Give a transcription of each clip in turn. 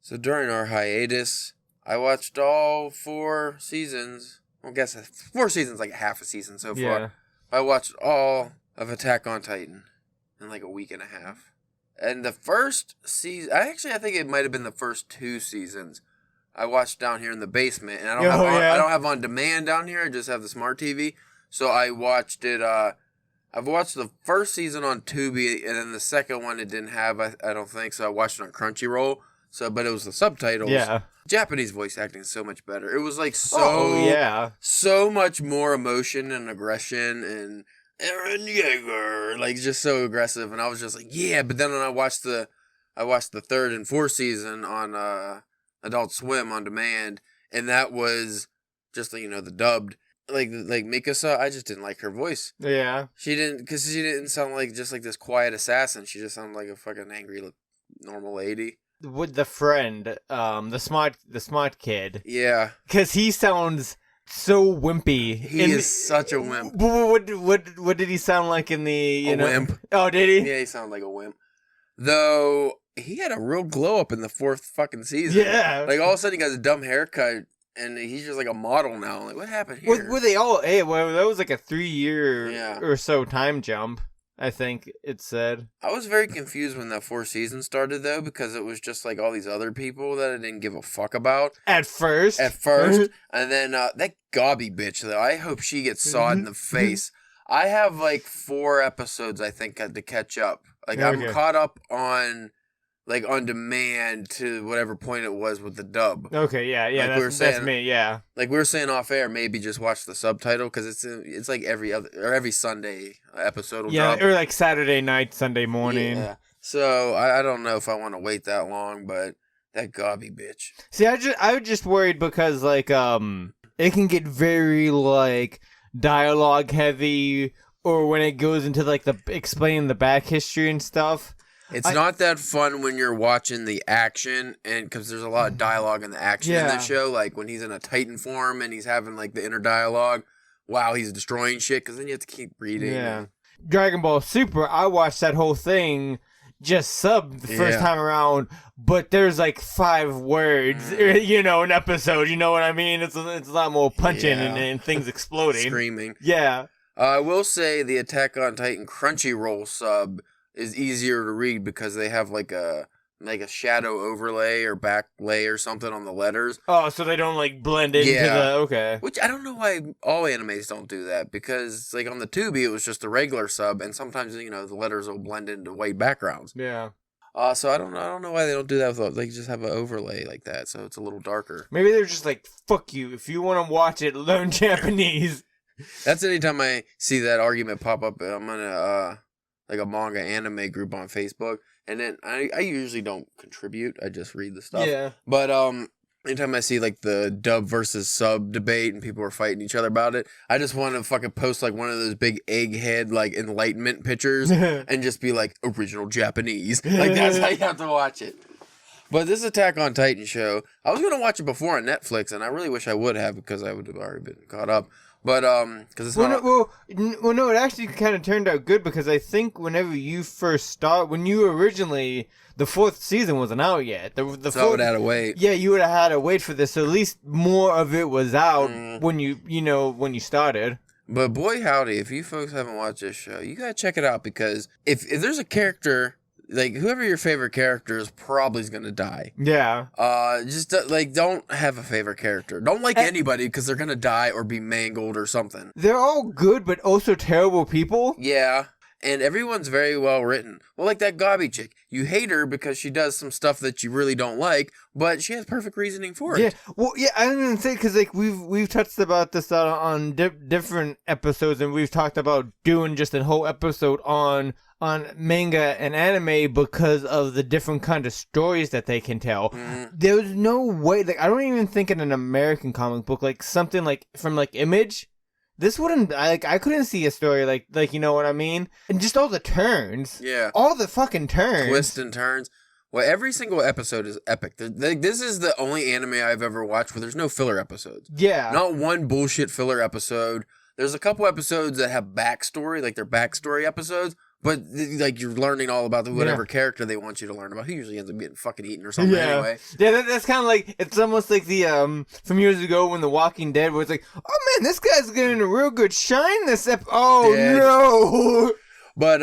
So during our hiatus, I watched all 4 seasons. Well, I guess 4 seasons, like half a season so far. Yeah. I watched all of Attack on Titan in like a week and a half. And the first season, I think it might have been the first 2 seasons. I watched down here in the basement, and I don't have on demand down here. I just have the smart TV. So I watched it. I've watched the first season on Tubi, and then the second one it didn't have. I don't think so. I watched it on Crunchyroll. So, but it was the subtitles. Yeah. Japanese voice acting is so much better. It was like so much more emotion and aggression and Eren Yeager, like just so aggressive. And I was just like, yeah. But then when I watched the 3rd and 4th season on Adult Swim on demand, and that was just the dubbed. Like Mikasa, I just didn't like her voice. Yeah. She didn't sound like just like this quiet assassin. She just sounded like a fucking angry normal lady. With the friend, the smart kid. Yeah. Because he sounds so wimpy. He is such a wimp. What did he sound like in the, a wimp. Oh, did he? Yeah, he sounded like a wimp. Though, he had a real glow up in the 4th fucking season. Yeah. Like, all of a sudden, he got a dumb haircut, and he's just like a model now. Like, what happened here? Were they all, that was like a 3-year or so time jump. I think it said. I was very confused when that 4th season started, though, because it was just like all these other people that I didn't give a fuck about. At first. And then that Gobby bitch, though, I hope she gets sawed in the face. I have like 4 episodes, I think, to catch up. Like, I'm caught up on demand to whatever point it was with the dub. Okay, yeah, that's me, yeah. Like we were saying off air, maybe just watch the subtitle because it's like every Sunday episode will drop. Or like Saturday night, Sunday morning. Yeah. So I don't know if I want to wait that long, but that Gobby bitch. See, I was just worried because like it can get very like dialogue heavy, or when it goes into like the explaining the back history and stuff. It's not that fun when you're watching the action, and because there's a lot of dialogue in the action in this show. Like when he's in a Titan form and he's having like the inner dialogue while he's destroying shit, because then you have to keep reading. Yeah. Dragon Ball Super, I watched that whole thing just subbed the first time around, but there's like 5 words, an episode. You know what I mean? It's a lot more punching and things exploding, screaming. Yeah. I will say the Attack on Titan Crunchyroll sub is easier to read because they have like a shadow overlay or backlay or something on the letters. Oh, so they don't like blend into the okay. Which I don't know why all animes don't do that, because like on the Tubi it was just a regular sub, and sometimes the letters will blend into white backgrounds. Yeah. So I don't know why they don't do that. They just have an overlay like that, so it's a little darker. Maybe they're just like, fuck you. If you want to watch it, learn Japanese. That's anytime I see that argument pop up. I'm gonna like a manga anime group on Facebook, and then I usually don't contribute. I just read the stuff. Yeah. But anytime I see like the dub versus sub debate and people are fighting each other about it, I just want to fucking post like one of those big egghead like enlightenment pictures and just be like original Japanese. Like that's how you have to watch it. But this Attack on Titan show, I was gonna watch it before on Netflix, and I really wish I would have, because I would have already been caught up. But because it's no, it actually kind of turned out good, because I think whenever you first when you originally, the 4th season wasn't out yet. So I would have had to wait. Yeah, you would have had to wait for this. So at least more of it was out when you started. But boy howdy, if you folks haven't watched this show, you gotta check it out, because if there's a character, like whoever your favorite character is, probably is gonna die. Yeah. Just don't have a favorite character. Don't like anybody, because they're gonna die or be mangled or something. They're all good, but also terrible people. Yeah, and everyone's very well written. Well, like that Gobby chick, you hate her because she does some stuff that you really don't like, but she has perfect reasoning for it. Yeah. Well, yeah, I didn't even say, because like we've touched about this on different episodes, and we've talked about doing just a whole episode on manga and anime because of the different kind of stories that they can tell. There's no way, like I don't even think in an American comic book, like something like from like Image, this wouldn't, I couldn't see a story like you know what I mean? And just all the turns. Yeah. All the fucking turns. Twists and turns. Well, every single episode is epic. This is the only anime I've ever watched where there's no filler episodes. Yeah. Not one bullshit filler episode. There's a couple episodes that have backstory, like they're backstory episodes, But like you're learning all about whatever character they want you to learn about. Who usually ends up getting fucking eaten or something anyway. Yeah, that's kind of like, it's almost like the from years ago when The Walking Dead was like, oh man, this guy's getting a real good shine this no. But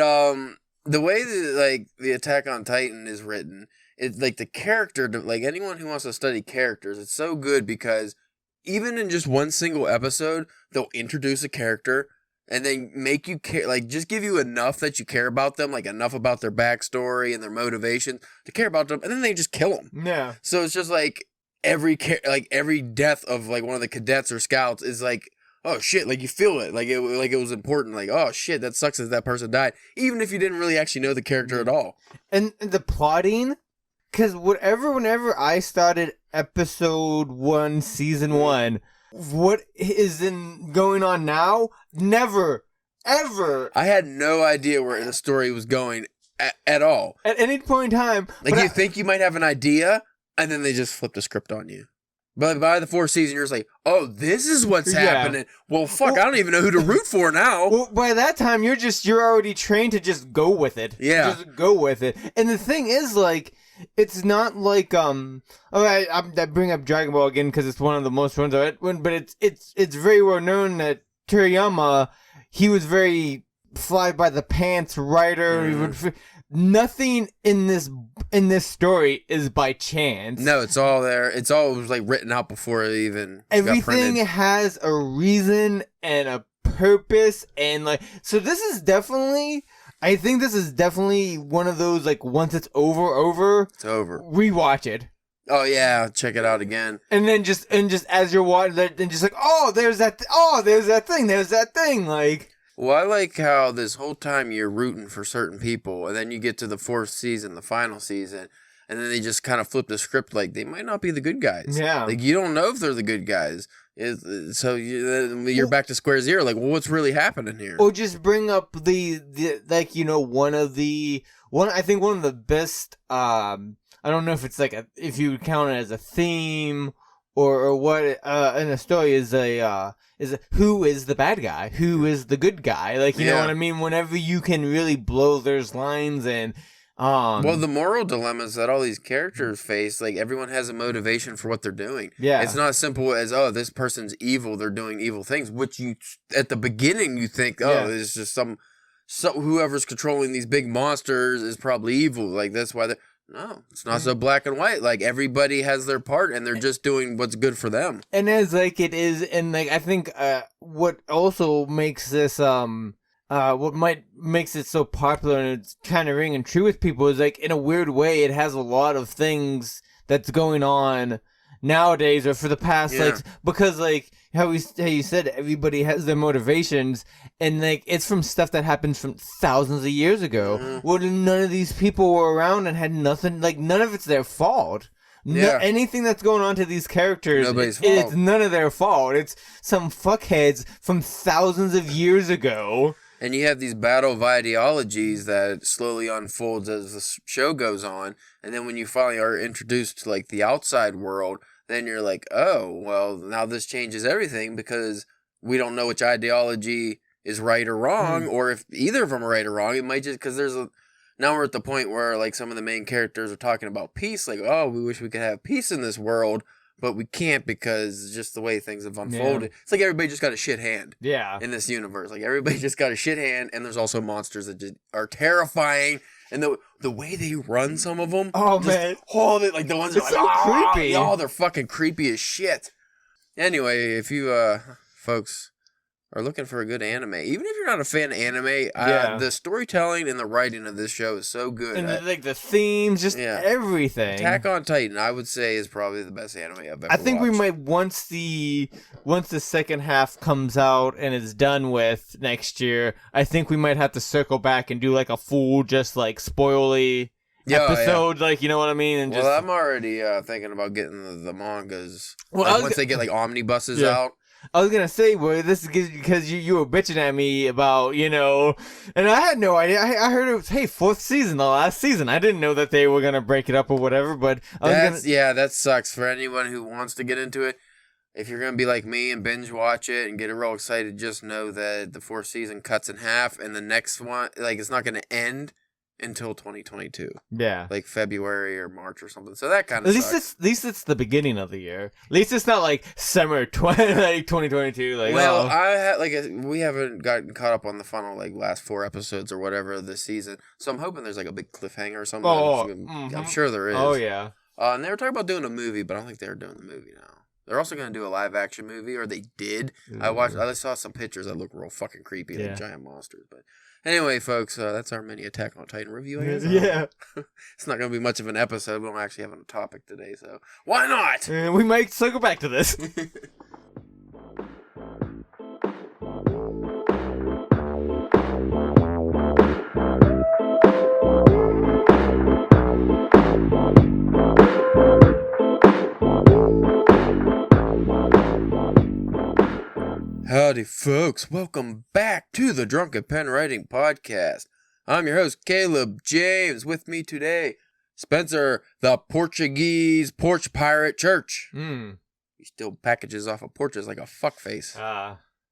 the way that like the Attack on Titan is written, it's like the character, like anyone who wants to study characters, it's so good because even in just one single episode, they'll introduce a character. And then make you care, like just give you enough that you care about them, like enough about their backstory and their motivation to care about them, and then they just kill them. Yeah. So it's just like every death of like one of the cadets or scouts is like, oh shit, like you feel it, like it was important, like oh shit, that sucks that person died, even if you didn't really actually know the character at all. And the plotting, because whenever I started episode 1, season 1. What is going on now? Never, ever. I had no idea where the story was going at all. At any point in time. Like you think you might have an idea, and then they just flip the script on you. But by the 4th season, you're just like, oh, this is what's happening. Well, fuck, I don't even know who to root for now. Well, by that time, you're already trained to just go with it. Yeah. Just go with it. And the thing is, like, it's not like I bring up Dragon Ball again because it's one of the most ones I read, but it's very well known that Toriyama, he was very fly by the pants writer. Nothing in this story is by chance. No, it's all there. It's all like written out before it even everything got has a reason and a purpose, and like so this is definitely. I think this is definitely one of those, like, once it's over. It's over. Rewatch it. Oh, yeah. Check it out again. And then just as you're watching it, and just like, there's that thing, like. Well, I like how this whole time you're rooting for certain people, and then you get to the 4th season, the final season, and then they just kind of flip the script like they might not be the good guys. Yeah. Like, you don't know if they're the good guys. So you're back to square zero. Like, well, what's really happening here? Or just bring up the like, you know, one of the best. I don't know if it's like if you would count it as a theme or what in a story is who is the bad guy, who is the good guy. Like you know what I mean. Whenever you can really blow those lines and. Well, the moral dilemmas that all these characters face, like everyone has a motivation for what they're doing. Yeah. It's not as simple as, oh, this person's evil, they're doing evil things, which you, at the beginning, you think, it's just whoever's controlling these big monsters is probably evil. Like, that's why no, it's not so black and white. Like, everybody has their part, and they're just doing what's good for them. And as, like, it is, and, like, I think, what also makes this, makes it so popular and it's kind of ringing true with people is like in a weird way it has a lot of things that's going on nowadays or for the past like because like how you said everybody has their motivations and like it's from stuff that happens from thousands of years ago well none of these people were around and had nothing like none of it's their fault. Anything that's going on to these characters, it's none of their fault. It's some fuckheads from thousands of years ago. And you have these battle of ideologies that slowly unfolds as the show goes on. And then when you finally are introduced to like the outside world, then you're like, oh, well, now this changes everything because we don't know which ideology is right or wrong, or if either of them are right or wrong. It might just, because now we're at the point where like some of the main characters are talking about peace, like, oh, we wish we could have peace in this world, but we can't because just the way things have unfolded. Yeah. It's like everybody just got a shit hand in this universe. Like everybody just got a shit hand, and there's also monsters that just are terrifying. And the way they run some of them. Oh, man. Like the ones that are like, so creepy. Oh, they're fucking creepy as shit. Anyway, if you folks are looking for a good anime, even if you're not a fan of anime, the storytelling and the writing of this show is so good. And like the themes, just everything. Attack on Titan, I would say, is probably the best anime I've ever watched. I think we might, once the second half comes out and is done with next year, I think we might have to circle back and do like a full, just like spoily episode, like, you know what I mean? And I'm already thinking about getting the mangas. Well, once they get like omnibuses out. I was gonna say, well, this is because you were bitching at me about, you know, and I had no idea. I heard it was, hey, 4th season, the last season. I didn't know that they were gonna break it up or whatever, but that sucks for anyone who wants to get into it. if you're going to be like me and binge watch it and get real excited, just know that the 4th season cuts in half, and the next one, like, it's not going to end until 2022. Yeah. Like February or March or something. So that kind of sucks. At least it's the beginning of the year. At least it's not like summer 2022. Like, well, I had we haven't gotten caught up on the final like last 4 episodes or whatever of this season. So I'm hoping there's like a big cliffhanger or something. I'm sure there is. Oh yeah. And they were talking about doing a movie, but I don't think they're doing the movie now. They're also going to do a live action movie, or they did. I saw some pictures that look real fucking creepy, like giant monsters. But anyway, folks, that's our mini Attack on Titan review, I guess. Yeah. It's not going to be much of an episode. We don't actually have a topic today, so why not? We might circle back to this. Howdy, folks. Welcome back to the Drunken Pen Writing Podcast. I'm your host, Caleb James. With me today, Spencer, the Portuguese porch pirate church. He steals packages off of porches like a fuckface.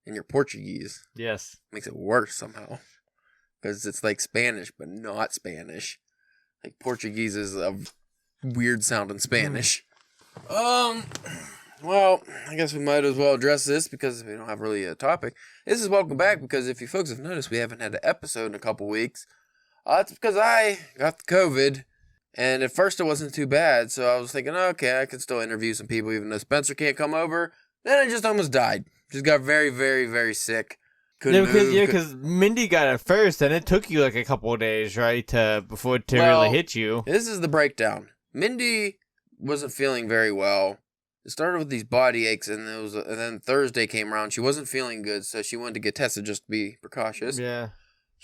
And you're Portuguese. Yes. Makes it worse somehow. Because it's like Spanish, but not Spanish. Like Portuguese is a weird sounding Spanish. Well, I guess we might as well address this because we don't have really a topic. This is welcome back because if you folks have noticed, we haven't had an episode in a couple weeks. It's because I got the COVID, and at first it wasn't too bad, so I was thinking, okay, I can still interview some people even though Spencer can't come over. Then I just almost died. Just got very, very, very sick. Couldn't move. Because Mindy got it first, and it took you like a couple of days, right, before it really hit you. This is the breakdown. Mindy wasn't feeling very well. It started with these body aches, and then Thursday came around. She wasn't feeling good, so she wanted to get tested just to be precautious. Yeah.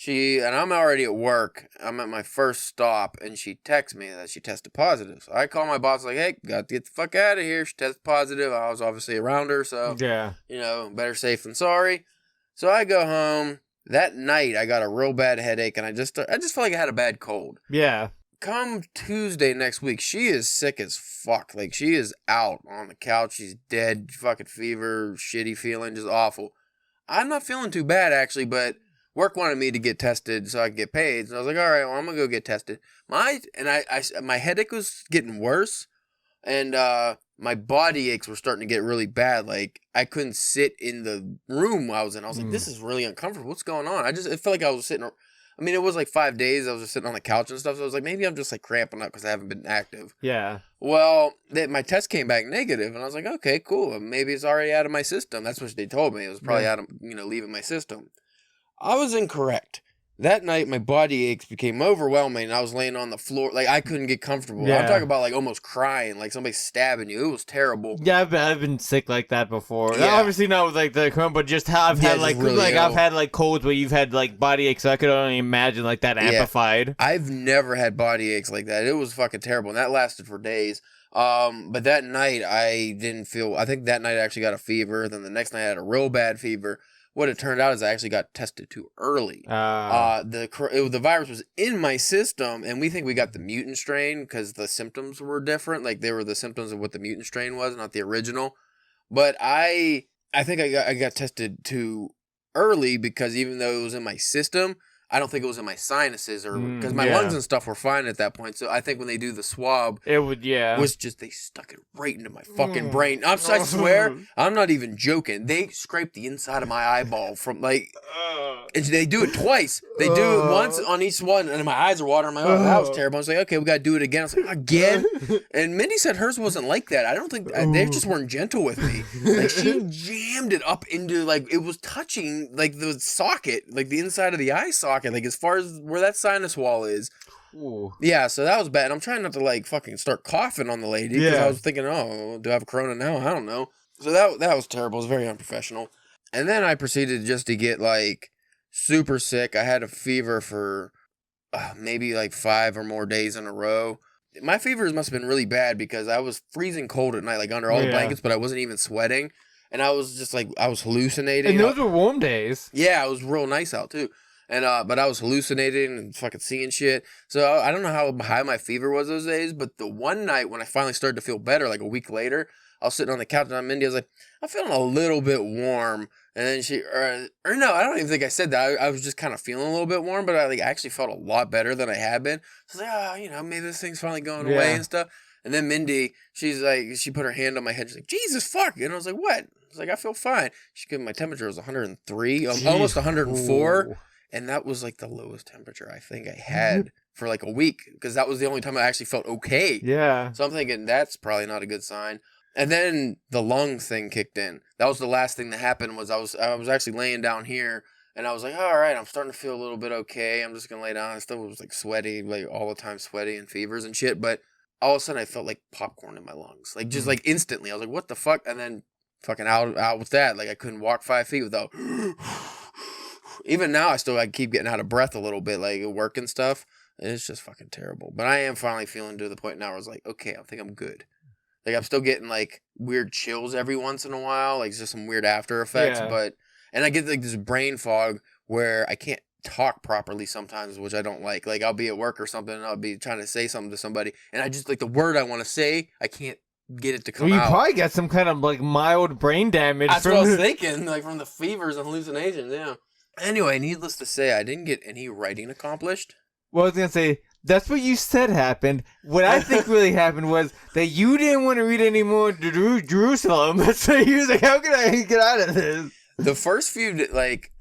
And I'm already at work. I'm at my first stop, and she texts me that she tested positive. So I call my boss, like, hey, got to get the fuck out of here. She tested positive. I was obviously around her, so, better safe than sorry. So I go home. That night, I got a real bad headache, and I just felt like I had a bad cold. Yeah. Come Tuesday next week, she is sick as fuck. Like, she is out on the couch. She's dead, fucking fever, shitty feeling, just awful. I'm not feeling too bad, actually, but work wanted me to get tested so I could get paid. So I was like, all right, well, I'm going to go get tested. My headache was getting worse, and my body aches were starting to get really bad. Like, I couldn't sit in the room I was in. I was like, this is really uncomfortable. What's going on? It felt like I was sitting... I mean, it was like 5 days. I was just sitting on the couch and stuff. So I was like, maybe I'm just like cramping up because I haven't been active. Yeah. Well, my test came back negative, and I was like, okay, cool. Maybe it's already out of my system. That's what they told me. It was probably out of, leaving my system. I was incorrect. That night, my body aches became overwhelming, and I was laying on the floor. Like, I couldn't get comfortable. Yeah. I'm talking about, like, almost crying, like somebody stabbing you. It was terrible. Yeah, I've been sick like that before. Yeah. Obviously not with, like, the corona, but just how I've had, like, I've had, like, colds where you've had, like, body aches, so I could only imagine, like, that amplified. I've never had body aches like that. It was fucking terrible, and that lasted for days. But that night, I think that night I actually got a fever. Then the next night I had a real bad fever. What it turned out is I actually got tested too early. The virus was in my system, and we think we got the mutant strain because the symptoms were different. Like, they were the symptoms of what the mutant strain was, not the original. But I think I got tested too early because even though it was in my system, I don't think it was in my sinuses or because my lungs and stuff were fine at that point. So I think when they do the swab, it would was just they stuck it right into my fucking brain. I swear, I'm not even joking. They scraped the inside of my eyeball from like, and they do it twice. They do it once on each one, and my eyes are watering. I'm like, that was terrible. I was like, okay, we gotta do it again. I was like, again? And Mindy said hers wasn't like that. I don't think they just weren't gentle with me. Like, she jammed it up into like it was touching like the socket, like the inside of the eye socket. Like, as far as where that sinus wall is. Ooh. Yeah, so that was bad. I'm trying not to, like, fucking start coughing on the lady. Because I was thinking, do I have corona now? I don't know. So that was terrible. It was very unprofessional. And then I proceeded just to get, like, super sick. I had a fever for maybe, like, 5 or more days in a row. My fevers must have been really bad because I was freezing cold at night, like, under all the blankets, but I wasn't even sweating. And I was just, like, I was hallucinating. And those were warm days. Yeah, it was real nice out, too. And but I was hallucinating and fucking seeing shit. So I don't know how high my fever was those days, but the one night when I finally started to feel better, like a week later, I was sitting on the couch and Mindy, I was like, I'm feeling a little bit warm. And then she, or no, I don't even think I said that. I was just kind of feeling a little bit warm, but I actually felt a lot better than I had been. So I was like, maybe this thing's finally going away and stuff. And then Mindy, she's like, she put her hand on my head. She's like, Jesus, fuck. And I was like, what? I was like, I feel fine. She gave me my temperature was 103, almost 104. Ooh. And that was like the lowest temperature I think I had for like a week, because that was the only time I actually felt okay. Yeah. So I'm thinking that's probably not a good sign. And then the lung thing kicked in. That was the last thing that happened. Was I was actually laying down here, and I was like, all right, I'm starting to feel a little bit okay. I'm just gonna lay down. I still was like sweaty, like all the time, sweaty and fevers and shit. But all of a sudden, I felt like popcorn in my lungs, like just like instantly. I was like, what the fuck? And then fucking out with that. Like I couldn't walk 5 feet without. Even now, I keep getting out of breath a little bit, like at work and stuff. And it's just fucking terrible. But I am finally feeling to the point now where I was like, okay, I think I'm good. Like, I'm still getting, like, weird chills every once in a while. Like, just some weird after effects. Yeah. And I get, like, this brain fog where I can't talk properly sometimes, which I don't like. Like, I'll be at work or something, and I'll be trying to say something to somebody. And I just, like, the word I want to say, I can't get it to come out. You probably got some kind of, like, mild brain damage. That's what I was thinking. Like, from the fevers and hallucinations, yeah. Anyway, needless to say, I didn't get any writing accomplished. Well, I was going to say, that's what you said happened. What I think really happened was that you didn't want to read any more Jerusalem. So you was like, how can I get out of this? The first few, like,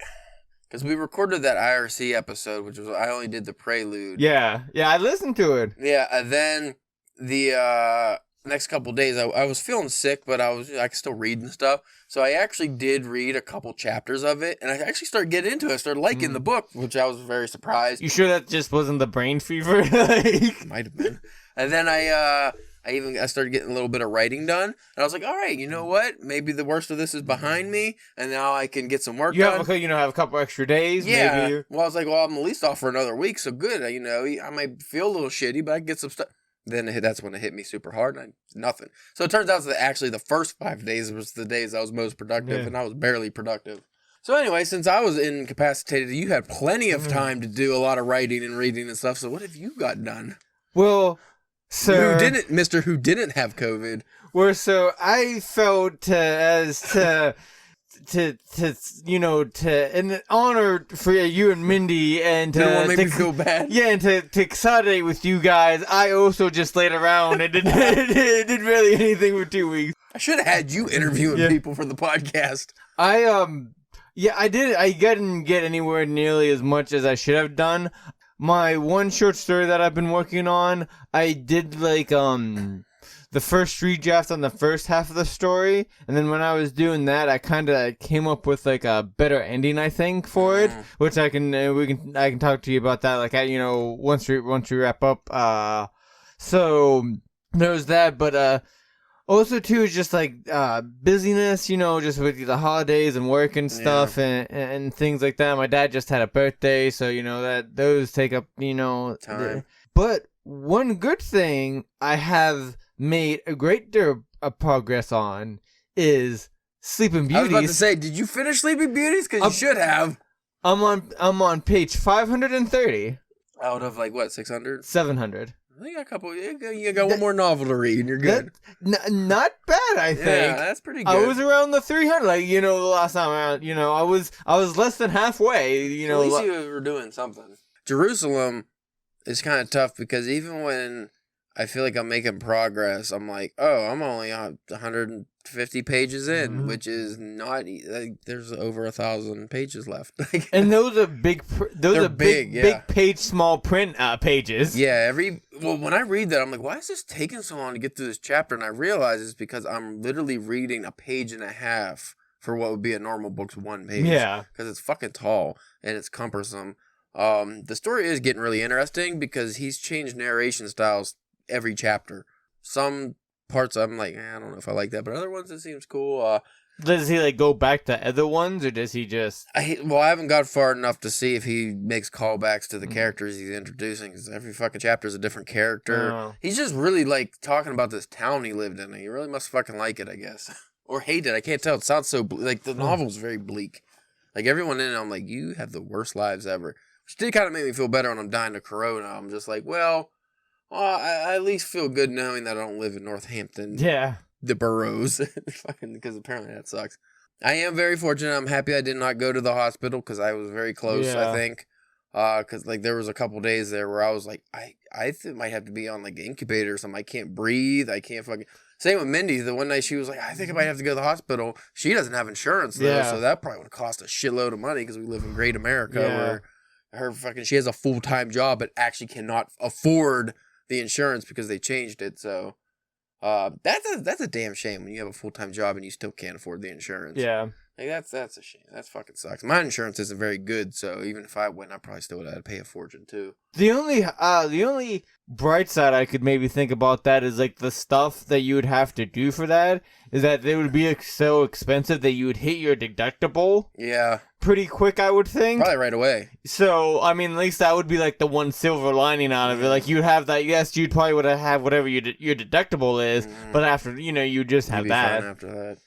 because we recorded that IRC episode, which was, I only did the prelude. Yeah, I listened to it. Yeah, and then the next couple days, I was feeling sick, but I could still read and stuff. So I actually did read a couple chapters of it, and I actually started getting into it. I started liking the book, which I was very surprised. You sure that just wasn't the brain fever? Might have been. And then I started getting a little bit of writing done, and I was like, all right, you know what? Maybe the worst of this is behind me, and now I can get some work done. Have a couple extra days. Yeah. Maybe. Well, I was like, well, I'm at least off for another week, so good. I might feel a little shitty, but I can get some stuff. Then that's when it hit me super hard, and nothing. So it turns out that actually the first 5 days was the days I was most productive, and I was barely productive. So anyway, since I was incapacitated, you had plenty of time to do a lot of writing and reading and stuff. So what have you got done? Well, so Mr. Who didn't have COVID? Well, so I felt in honor for you and Mindy, and to make me feel bad. Yeah, and to consolidate with you guys, I also just laid around and didn't really anything for 2 weeks. I should have had you interviewing people for the podcast. I did. I didn't get anywhere nearly as much as I should have done. My one short story that I've been working on, I did like the first 3 drafts on the first half of the story, and then when I was doing that, I kind of came up with like a better ending, I think, for it, which I can talk to you about that, like once we wrap up. So there's that, but also too is just like busyness, just with the holidays and work and stuff, and things like that. My dad just had a birthday, so that those take up time. But one good thing I have made a great deal of progress on is Sleeping Beauties. I was about to say, did you finish Sleeping Beauties? Because you should have. I'm on page 530. Out of like what, 600? 700. I think a couple. You got one more novel to read, and you're good. Not bad, I think. Yeah, that's pretty good. I was around the 300. Like the last time around, I was less than halfway. At least you were doing something. Jerusalem is kind of tough because even when I feel like I'm making progress, I'm like, oh, I'm only 150 pages in, which is not. There's over 1,000 pages left. And those are big. Big page, small print pages. Yeah. When I read that, I'm like, why is this taking so long to get through this chapter? And I realize it's because I'm literally reading a page and a half for what would be a normal book's 1 page. Yeah. Because it's fucking tall and it's cumbersome. The story is getting really interesting because he's changed narration styles every chapter. Some parts I'm like, I don't know if I like that, but other ones it seems cool. Does he go back to other ones, or does he just? I haven't got far enough to see if he makes callbacks to the characters he's introducing. Because every fucking chapter is a different character. Oh. He's just really talking about this town he lived in. He really must fucking like it, I guess, or hate it. I can't tell. It sounds so the novel's very bleak. Like, everyone in it, I'm like, you have the worst lives ever. Which did kind of make me feel better when I'm dying of corona. I'm just like, well, I at least feel good knowing that I don't live in Northampton. Yeah. The boroughs. Because apparently that sucks. I am very fortunate. I'm happy I did not go to the hospital because I was very close, I think. Because, like, there was a couple days there where I was like, I might have to be on, like, an incubator or something. I can't breathe. I can't fucking... Same with Mindy. The one night she was like, I think I might have to go to the hospital. She doesn't have insurance, though, so that probably would have cost a shitload of money because we live in great America where she has a full-time job but actually cannot afford the insurance because they changed it, so... that's a damn shame when you have a full-time job and you still can't afford the insurance. Yeah. Like, that's a shame. That fucking sucks. My insurance isn't very good, so even if I went, I probably still would have to pay a fortune, too. The only bright side I could maybe think about that is, like, the stuff that you would have to do for that is that they would be so expensive that you would hit your deductible. Yeah. Pretty quick, I would think. Probably right away. So, I mean, at least that would be, like, the one silver lining out of it. Like, you'd have that, yes, you'd probably would have whatever your deductible is, but after, you just have that. Fine after that.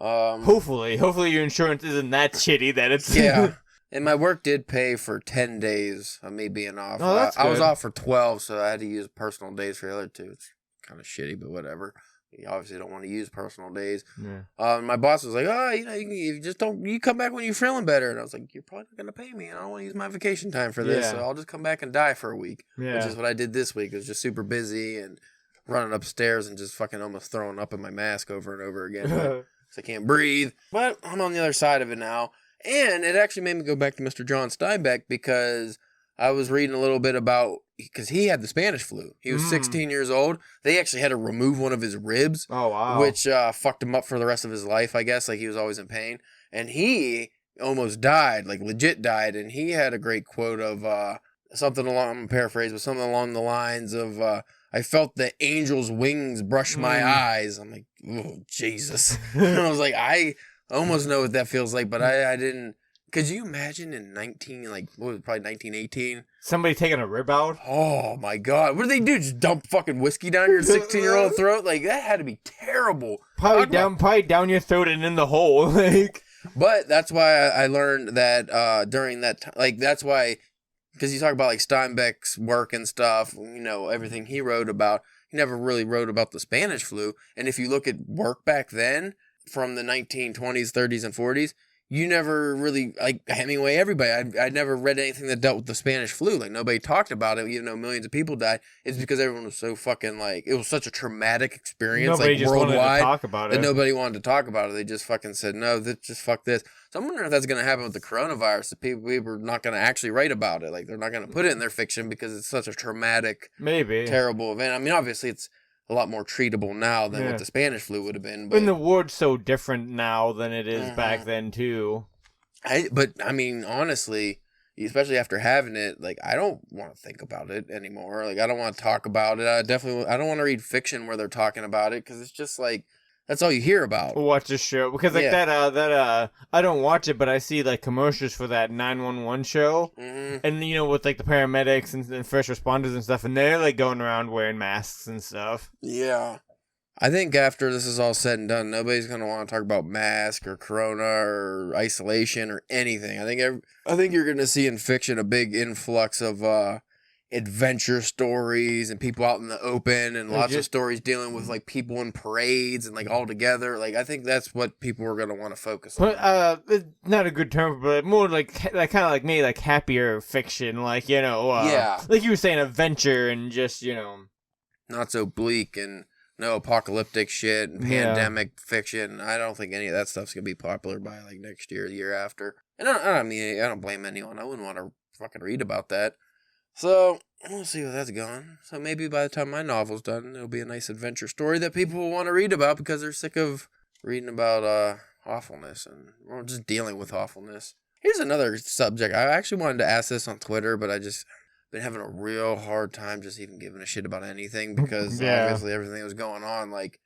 Hopefully your insurance isn't that shitty that it's... Yeah. And my work did pay for 10 days of me being off. Oh, that's good. I was off for 12, so I had to use personal days for the other 2. It's kind of shitty, but whatever. You obviously don't want to use personal days. Yeah. My boss was like, oh, you just don't, you come back when you're feeling better. And I was like, you're probably not going to pay me. I don't want to use my vacation time for this, so I'll just come back and die for a week, which is what I did this week. It was just super busy and running upstairs and just fucking almost throwing up in my mask over and over again. Because I can't breathe. But I'm on the other side of it now. And it actually made me go back to Mr. John Steinbeck because I was reading a little bit about, because he had the Spanish flu. He was 16 years old. They actually had to remove one of his ribs. Oh, wow. Which fucked him up for the rest of his life, I guess. Like, he was always in pain. And he almost died, like legit died. And he had a great quote of something along, I'm going to paraphrase, but something along the lines of, I felt the angel's wings brush my eyes. I'm like, oh, Jesus. And I was like, I almost know what that feels like, but I didn't. Could you imagine in probably 1918? Somebody taking a rib out? Oh, my God. What do they do? Just dump fucking whiskey down your 16-year-old throat? Like, that had to be terrible. Probably down your throat and in the hole. Like, but that's why I learned that during that time, like, that's why, because you talk about, like, Steinbeck's work and stuff, everything he wrote about, he never really wrote about the Spanish flu. And if you look at work back then, from the 1920s, 30s, and 40s, you never really, like Hemingway, everybody, I'd never read anything that dealt with the Spanish flu. Like, nobody talked about it, even though millions of people died. It's because everyone was so fucking, like, it was such a traumatic experience, nobody like, just worldwide, wanted to talk about it. that nobody wanted to talk about it. They just fucking said, no, just fuck this. So I'm wondering if that's going to happen with the coronavirus. That people are not going to actually write about it. Like, they're not going to put it in their fiction because it's such a traumatic, terrible event. I mean, obviously, it's a lot more treatable now than what the Spanish flu would have been. But, and the word's so different now than it is back then, too. But I mean, honestly, especially after having it, like, I don't want to think about it anymore. Like, I don't want to talk about it. I don't want to read fiction where they're talking about it because it's just like, that's all you hear about. Watch this show because like that I don't watch it, but I see like commercials for that 911 show, and with like the paramedics and first responders and stuff, and they're like going around wearing masks and stuff. Yeah, I think after this is all said and done, nobody's gonna want to talk about mask or corona or isolation or anything. I think you're gonna see in fiction a big influx of adventure stories and people out in the open and lots of stories dealing with like people in parades and like all together. Like, I think that's what people are going to want to focus on. But not a good term, but more like kind of like me, like happier fiction, like like you were saying, adventure and just not so bleak and no apocalyptic shit and pandemic fiction. I don't think any of that stuff's gonna be popular by like next year, the year after. And I don't blame anyone. I wouldn't want to fucking read about that. So, we'll see where that's going. So maybe by the time my novel's done, it'll be a nice adventure story that people will want to read about because they're sick of reading about awfulness or just dealing with awfulness. Here's another subject. I actually wanted to ask this on Twitter, but I just been having a real hard time just even giving a shit about anything because obviously everything was going on. Like,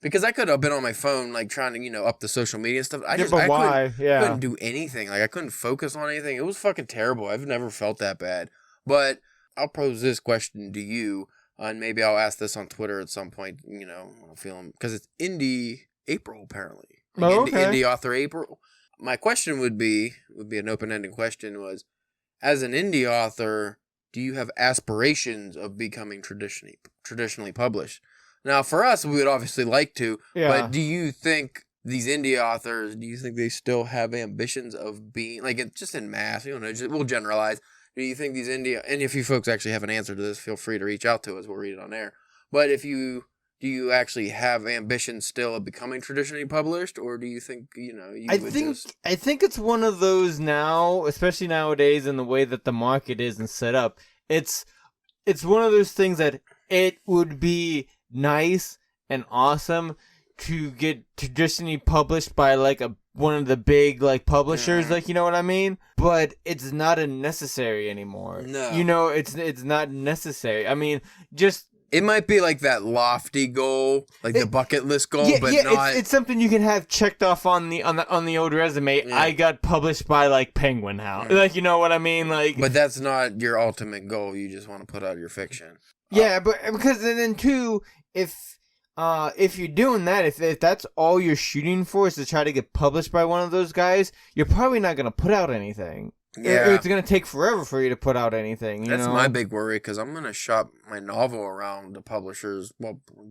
because I could have been on my phone, like, trying to, up the social media stuff. I couldn't do anything. Like, I couldn't focus on anything. It was fucking terrible. I've never felt that bad. But I'll pose this question to you, and maybe I'll ask this on Twitter at some point, I'm feeling, because it's Indie April, apparently. Like Indie author April. my question would be an open-ended question was, as an indie author, do you have aspirations of becoming traditionally published? Now, for us, we would obviously like to, but do you think these indie authors, do you think they still have ambitions of being, like, just in mass, we'll generalize. Do you think these indie, and if you folks actually have an answer to this, feel free to reach out to us. We'll read it on air. But do you actually have ambitions still of becoming traditionally published, or do you think, I think it's one of those now, especially nowadays in the way that the market is and set up. It's one of those things that it would be nice and awesome to get traditionally published by like one of the big like publishers, like, you know what I mean? But it's not a necessary anymore. No. It's not necessary. I mean, just it might be like that lofty goal, like the bucket list goal, but not. It's something you can have checked off on the old resume. Yeah. I got published by like Penguin House, like, you know what I mean, like. But that's not your ultimate goal. You just want to put out your fiction. Yeah, but because then too, if you're doing that, if that's all you're shooting for is to try to get published by one of those guys, you're probably not gonna put out anything. Yeah. It's going to take forever for you to put out anything. That's my big worry, because I'm going to shop my novel around the publishers,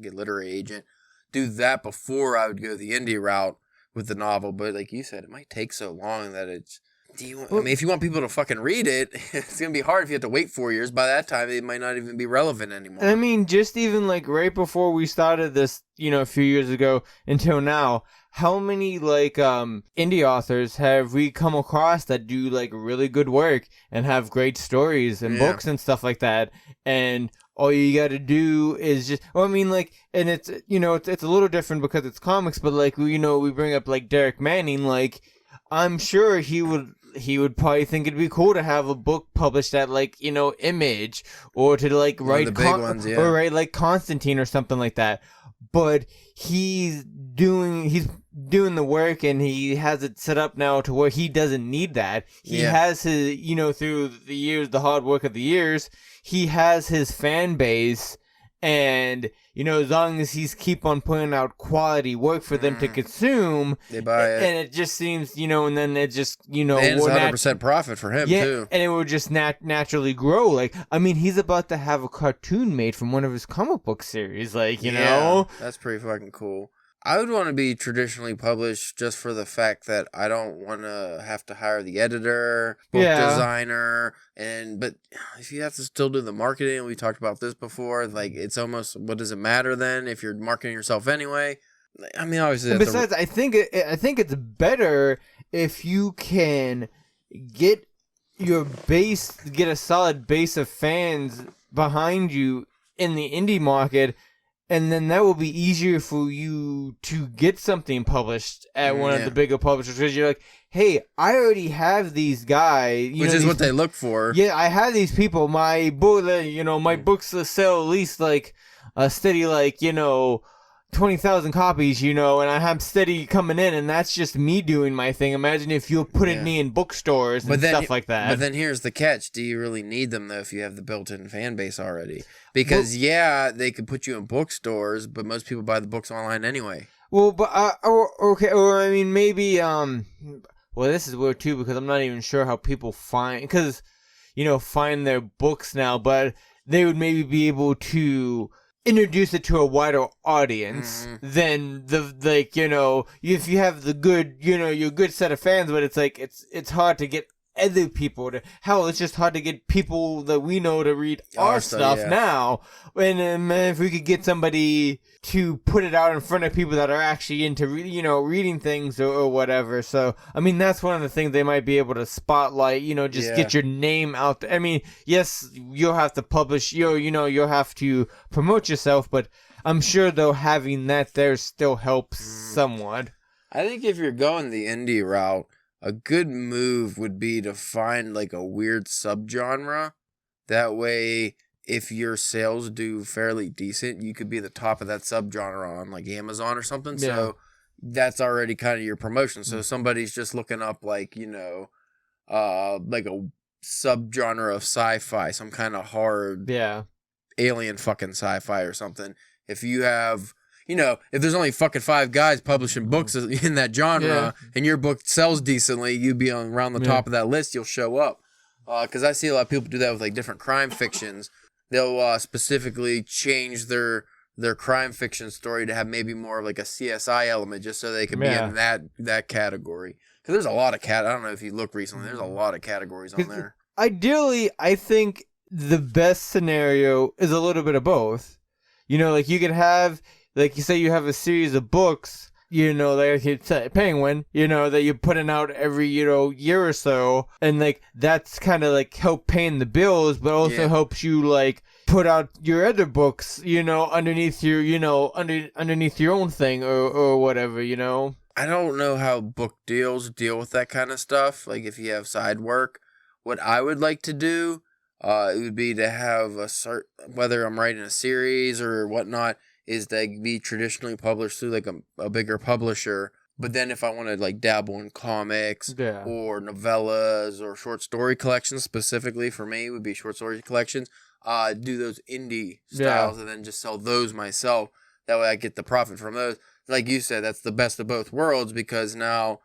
get literary agent, do that before I would go the indie route with the novel. But like you said, it might take so long that it's... if you want people to fucking read it, it's going to be hard if you have to wait 4 years. By that time, it might not even be relevant anymore. And I mean, just even like right before we started this, a few years ago until now, how many like indie authors have we come across that do like really good work and have great stories and books and stuff like that, and all you got to do is just, and it's it's a little different because it's comics, but like we bring up like Derek Manning, like I'm sure he would probably think it'd be cool to have a book published at like Image, or to like write or write like Constantine or something like that. But he's doing the work, and he has it set up now to where he doesn't need that. He has his, through the years, the hard work of the years, he has his fan base, and as long as he's keep on putting out quality work for them to consume, they buy it, and it just seems, and then it just, and it's 100% profit for him too, and it will just naturally grow. Like, I mean, he's about to have a cartoon made from one of his comic book series, like, that's pretty fucking cool. I would want to be traditionally published just for the fact that I don't want to have to hire the editor, book designer, but if you have to still do the marketing, we talked about this before, like, it's almost, what does it matter then if you're marketing yourself anyway? I mean, obviously. And besides, I think it's better if you can get a solid base of fans behind you in the indie market. And then that will be easier for you to get something published at one of the bigger publishers, because you're like, hey, I already have these guys. Which is what they look for. Yeah, I have these people. My book, my books sell at least like a steady 20,000 copies, and I have steady coming in, and that's just me doing my thing. Imagine if you put me in bookstores and stuff like that. But then here's the catch. Do you really need them, though, if you have the built-in fan base already? Because, they could put you in bookstores, but most people buy the books online anyway. Well, but, maybe, this is weird, too, because I'm not even sure how people find their books now, but they would maybe be able to introduce it to a wider audience than if you have the good, your good set of fans, but it's like, it's hard to get other people to, it's just hard to get people that we know to read our stuff now. And if we could get somebody to put it out in front of people that are actually into, reading things or whatever. So, I mean, that's one of the things they might be able to spotlight, get your name out there. I mean, yes, you'll have to publish, you'll have to promote yourself, but I'm sure, though, having that there still helps somewhat. I think if you're going the indie route, a good move would be to find like a weird subgenre. That way, if your sales do fairly decent, you could be the top of that subgenre on like Amazon or something. Yeah. So that's already kind of your promotion. So somebody's just looking up like, like a subgenre of sci-fi, some kind of hard alien fucking sci-fi or something. If you have, if there's only fucking 5 guys publishing books in that genre and your book sells decently, you'd be around the top of that list. You'll show up. Because I see a lot of people do that with like different crime fictions. They'll specifically change their crime fiction story to have maybe more of like a CSI element, just so they can be in that category. Because there's a lot of I don't know if you look recently. There's a lot of categories on there. Ideally, I think the best scenario is a little bit of both. Like you could have, like you say, you have a series of books, like it's Penguin, that you're putting out every, year or so. And like, that's kind of like help paying the bills, but also helps you like put out your other books, underneath your, underneath your own thing or whatever, I don't know how book deals deal with that kind of stuff. Like if you have side work, what I would like to do, it would be to have whether I'm writing a series or whatnot, is to be traditionally published through like a bigger publisher. But then if I want to like dabble in comics or novellas or short story collections, specifically for me would be short story collections, do those indie styles and then just sell those myself. That way I get the profit from those. Like you said, that's the best of both worlds, because now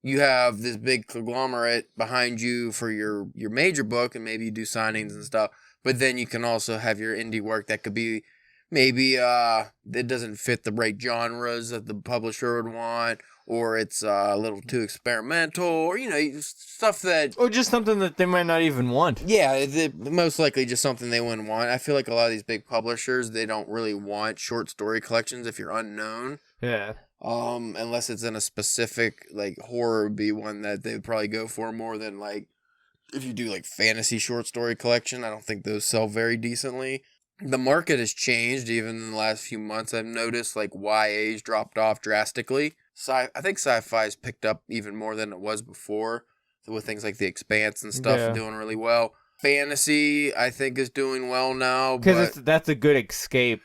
you have this big conglomerate behind you for your major book, and maybe you do signings and stuff. But then you can also have your indie work that could be maybe it doesn't fit the right genres that the publisher would want, or it's a little too experimental, or stuff that, or just something that they might not even want. Yeah, most likely just something they wouldn't want. I feel like a lot of these big publishers, they don't really want short story collections if you're unknown. Yeah. Unless it's in a specific, like, horror would be one that they would probably go for more than, like, if you do, like, fantasy short story collection. I don't think those sell very decently. The market has changed even in the last few months. I've noticed, like, YA's dropped off drastically. I think sci-fi's picked up even more than it was before, with things like The Expanse and stuff doing really well. Fantasy, I think, is doing well now. Because that's a good escape.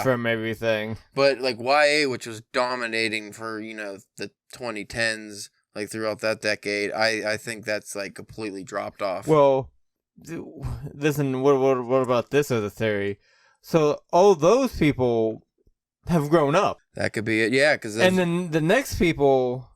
From everything. But like YA, which was dominating for, the 2010s, like throughout that decade, I think that's like completely dropped off. Well, listen, what about this as a theory? So all those people have grown up. That could be it, yeah. And then the next people,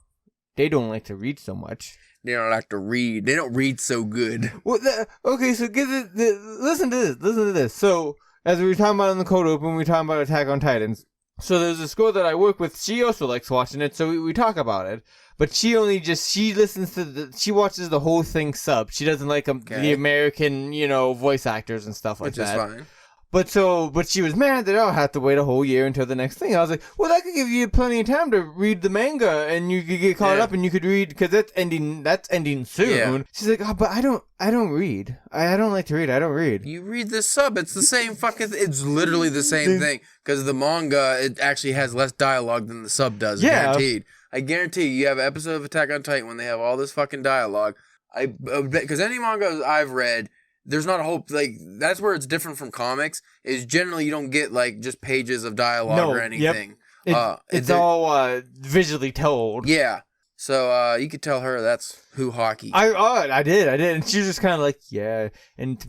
they don't like to read so much. They don't like to read. They don't read so good. Well, okay, so listen to this. So, as we were talking about in the cold open, we were talking about Attack on Titans. So there's a girl that I work with, she also likes watching it, so we talk about it. But she listens to she watches the whole thing sub. She doesn't like the American, voice actors and stuff like that. Which is fine. But she was mad that I'll have to wait a whole year until the next thing. I was like, well, that could give you plenty of time to read the manga, and you could get caught up, and you could read, because that's ending soon. Yeah. She's like, oh, but I don't read. I don't like to read. I don't read. You read the sub. It's the same fucking. It's literally the same thing. Because the manga, it actually has less dialogue than the sub does. Guaranteed. I guarantee you have an episode of Attack on Titan when they have all this fucking dialogue. Because any manga I've read, there's not a whole, like, that's where it's different from comics, is generally you don't get, like, just pages of dialogue or anything. Yep. It's all visually told. Yeah. So, you could tell her that's who hockey. I did. And she was just kind of like, yeah. And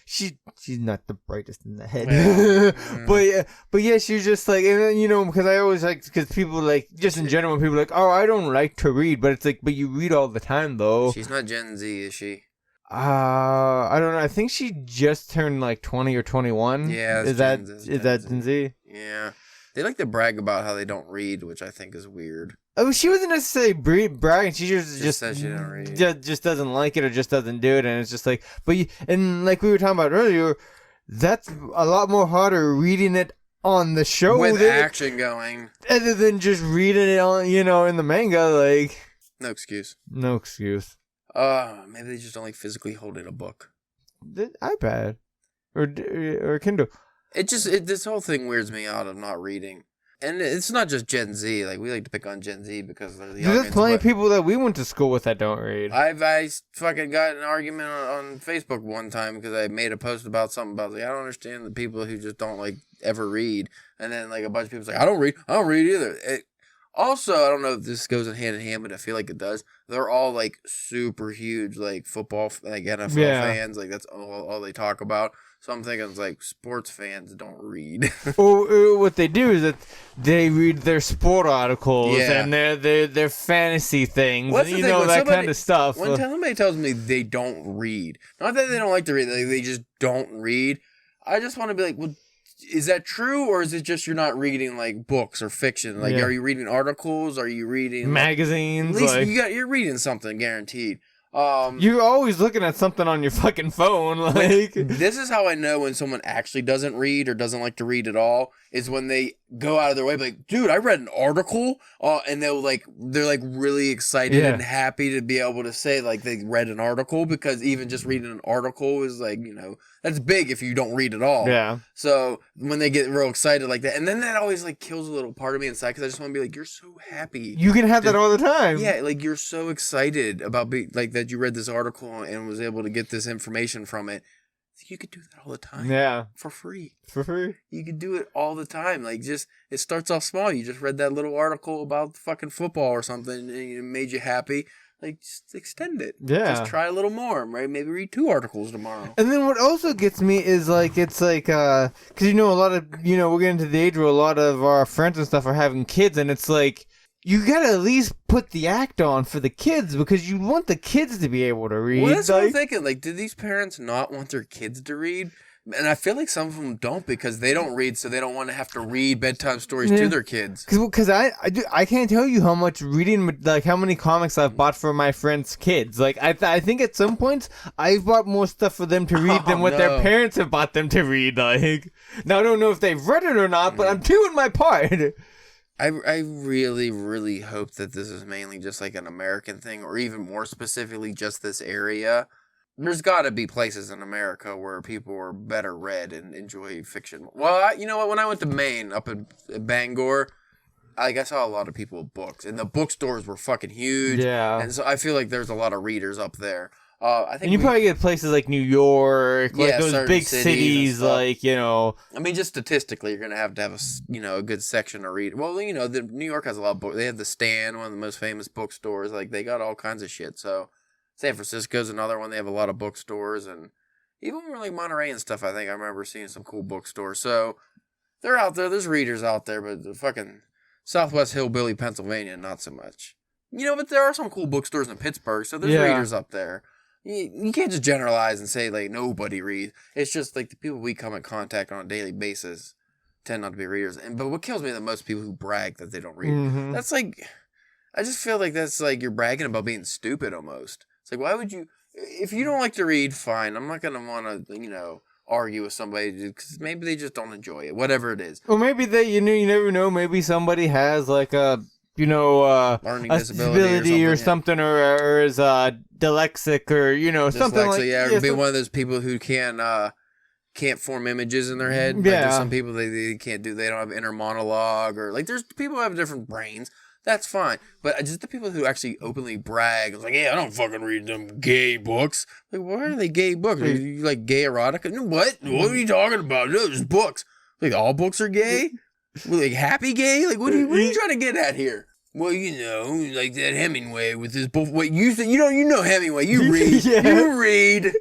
she's not the brightest in the head. Yeah. but yeah, she was just like, and because I always like, because people like, just in general, people are like, oh, I don't like to read. But it's like, but you read all the time, though. She's not Gen Z, is she? I don't know. I think she just turned like 20 or 21. Yeah. Is that Gen Z? Yeah. They like to brag about how they don't read, which I think is weird. Oh, she wasn't necessarily bragging. She just said she don't read. Just doesn't like it or just doesn't do it, and it's just like. And like we were talking about earlier, that's a lot more harder reading it on the show with action going, other than just reading it on in the manga. Like, no excuse. Maybe they just don't like physically holding a book. The iPad or Kindle. This whole thing weirds me out of not reading. And it's not just Gen Z. Like, we like to pick on Gen Z because they're the youngins. There's plenty of people that we went to school with that don't read. I fucking got in an argument on Facebook one time because I made a post about something about, like, I don't understand the people who just don't, like, ever read. And then, like, a bunch of people's like, I don't read either. Also, I don't know if this goes hand in hand, but I feel like it does. They're all, like, super huge, like, football, like, NFL fans. Like, that's all they talk about. So I'm thinking it's like sports fans don't read. Or what they do is that they read their sport articles and their fantasy things, What's and the thing, that kind of stuff. When somebody tells me they don't read, not that they don't like to read, like they just don't read, I just want to be like, well, is that true, or is it just you're not reading like books or fiction? Like, are you reading articles? Are you reading magazines? At least you're reading something, guaranteed. You're always looking at something on your fucking phone. Like, this is how I know when someone actually doesn't read or doesn't like to read at all, is when they go out of their way, like, dude, I read an article, and they're like really excited and happy to be able to say like they read an article, because even just reading an article is like, that's big if you don't read at all. Yeah. So when they get real excited like that, and then that always like kills a little part of me inside, because I just want to be like, you're so happy. You can have that all the time. Yeah, like you're so excited about like that you read this article and was able to get this information from it. You could do that all the time. Yeah. For free. You could do it all the time. Like, just, it starts off small. You just read that little article about fucking football or something, and it made you happy. Like, just extend it. Yeah. Just try a little more, right? Maybe read 2 articles tomorrow. And then what also gets me is, like, it's like, because, a lot of, we're getting to the age where a lot of our friends and stuff are having kids, and it's like, you gotta at least put the act on for the kids, because you want the kids to be able to read. Well, that's what I'm thinking. Like, do these parents not want their kids to read? And I feel like some of them don't, because they don't read, so they don't want to have to read bedtime stories to their kids. Because I can't tell you how much reading, like how many comics I've bought for my friends' kids. Like, I think at some points I've bought more stuff for them to read than what their parents have bought them to read. Like, now I don't know if they've read it or not, but I'm doing my part. I really, really hope that this is mainly just like an American thing, or even more specifically just this area. There's got to be places in America where people are better read and enjoy fiction. Well, you know what? When I went to Maine, up in Bangor, I saw a lot of people with books, and the bookstores were fucking huge. Yeah. And so I feel like there's a lot of readers up there. I think you probably get places like New York, like those big cities, like, I mean, just statistically, you're going to have a good section to read. Well, New York has a lot of books. They have the Stand, one of the most famous bookstores. Like, they got all kinds of shit. So, San Francisco's another one. They have a lot of bookstores. And even like Monterey and stuff, I think I remember seeing some cool bookstores. So, they're out there. There's readers out there, but the fucking Southwest Hillbilly, Pennsylvania, not so much. But there are some cool bookstores in Pittsburgh, so there's readers up there. You can't just generalize and say, like, nobody reads. It's just, like, the people we come in contact on a daily basis tend not to be readers. But what kills me the most, people who brag that they don't read. Mm-hmm. That's, like, I just feel like that's, like, you're bragging about being stupid almost. It's like, why would you, if you don't like to read, fine. I'm not going to want to, argue with somebody, because maybe they just don't enjoy it, whatever it is. Or maybe they, you never know, maybe somebody has, like, a learning disability or something, or is dyslexic, or something like or be one of those people who can't form images in their head. Like, there's some people they can't do. They don't have inner monologue, or like there's people who have different brains. That's fine, but just the people who actually openly brag, like, yeah, I don't fucking read them gay books. Like, why are they gay books? Are you like gay erotica? No, what? What are you talking about? No, there's books. Like, all books are gay. Like, happy gay? Like, what are you trying to get at here? Well, like that Hemingway with his book. Wait, you know Hemingway. You read. You read.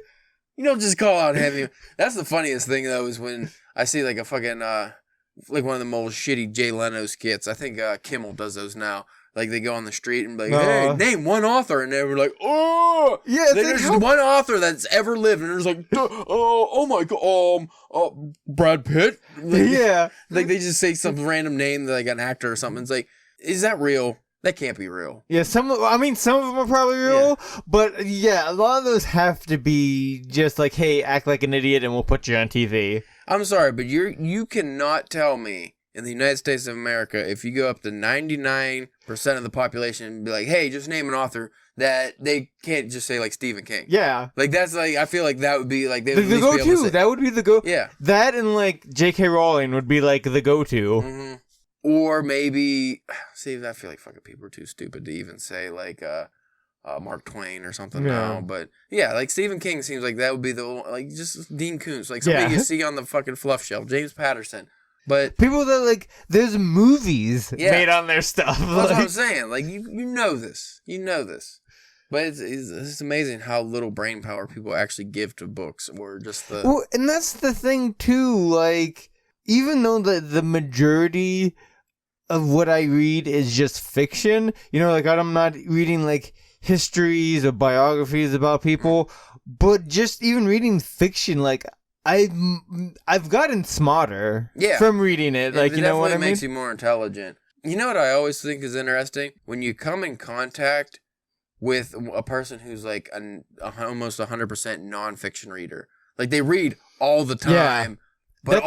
You don't just call out Hemingway. That's the funniest thing, though, is when I see like a fucking, like one of the most shitty Jay Leno skits. I think Kimmel does those now. Like, they go on the street and be like, hey, name one author. And they were like, oh. Yeah, there's just one author that's ever lived. And there's like, oh my God, Brad Pitt. Like, like, they just say some random name, like an actor or something. It's like, is that real? That can't be real. Yeah, some of them are probably real, but a lot of those have to be just like, hey, act like an idiot and we'll put you on TV. I'm sorry, but you cannot tell me in the United States of America, if you go up to 99% of the population and be like, hey, just name an author, that they can't just say like Stephen King. Yeah. Like, that's like, I feel like that would be like, they would the go-to. That would be the go. Yeah. That and like J.K. Rowling would be like the go-to. Mm-hmm. Or maybe, see, I feel like fucking people are too stupid to even say like Mark Twain or something now. But yeah, like Stephen King seems like that would be the, like, just Dean Koontz, like somebody you see on the fucking fluff shelf, James Patterson. But people that like, there's movies made on their stuff. That's what I'm saying. Like, you know this. You know this. But it's amazing how little brain power people actually give to books, or just the. Well, and that's the thing too. Like, even though the majority of what I read is just fiction, like I'm not reading like histories or biographies about people, but just even reading fiction, like I've gotten smarter from reading it. Like, it you know what I mean? It makes you more intelligent. You know what I always think is interesting? When you come in contact with a person who's like almost 100% nonfiction reader. Like, they read all the time. But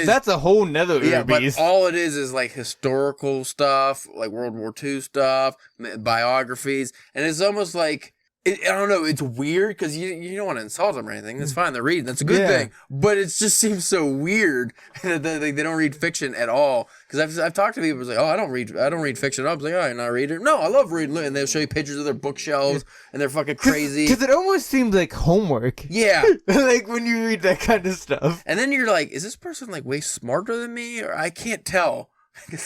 that's a whole nother beast. But all it is like historical stuff, like World War II stuff, biographies. And it's almost like, I don't know, it's weird because you don't want to insult them or anything. That's fine, they're reading. That's a good thing. But it just seems so weird that they don't read fiction at all. Because I've talked to people who's like, oh, I don't read fiction. I was like, oh, you're not a reader? No, I love reading. And they'll show you pictures of their bookshelves, and they're fucking crazy. Because it almost seems like homework. Yeah. Like when you read that kind of stuff. And then you're like, is this person like way smarter than me? Or I can't tell.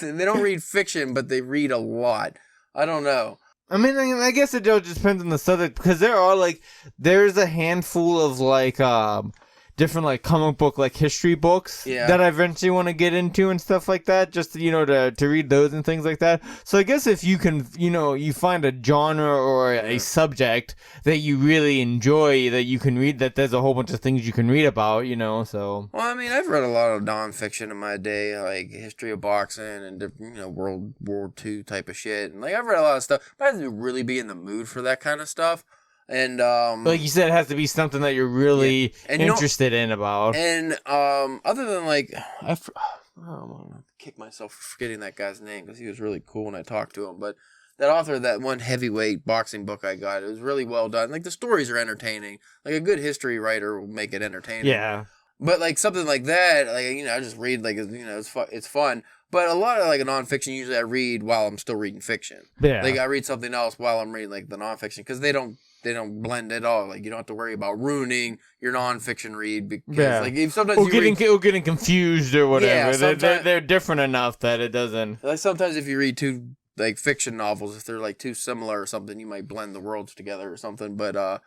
They don't read fiction, but they read a lot. I don't know. I mean, I guess it just depends on the subject, because there's a handful of like different like comic book like history books that I eventually want to get into and stuff like that, just to read those and things like that. So I guess if you can you find a genre or a subject that you really enjoy that you can read, that there's a whole bunch of things you can read about, so. Well, I mean, I've read a lot of nonfiction in my day, like history of boxing and World War II type of shit, and like I've read a lot of stuff, but I have to really be in the mood for that kind of stuff. And like you said, it has to be something that you're really interested in about. And other than like, I'm gonna kick myself for forgetting that guy's name because he was really cool when I talked to him. But that author of that one heavyweight boxing book I got, it was really well done. Like, the stories are entertaining. Like, a good history writer will make it entertaining. Yeah. But like something like that, like I just read like it's fun. But a lot of like a nonfiction, usually I read while I'm still reading fiction. Yeah. Like I read something else while I'm reading like the nonfiction because they don't blend at all. Like, you don't have to worry about ruining your nonfiction read because like if sometimes or getting confused or whatever. Yeah, they're different enough that it doesn't. Like sometimes if you read two like fiction novels, if they're like too similar or something, you might blend the worlds together or something. But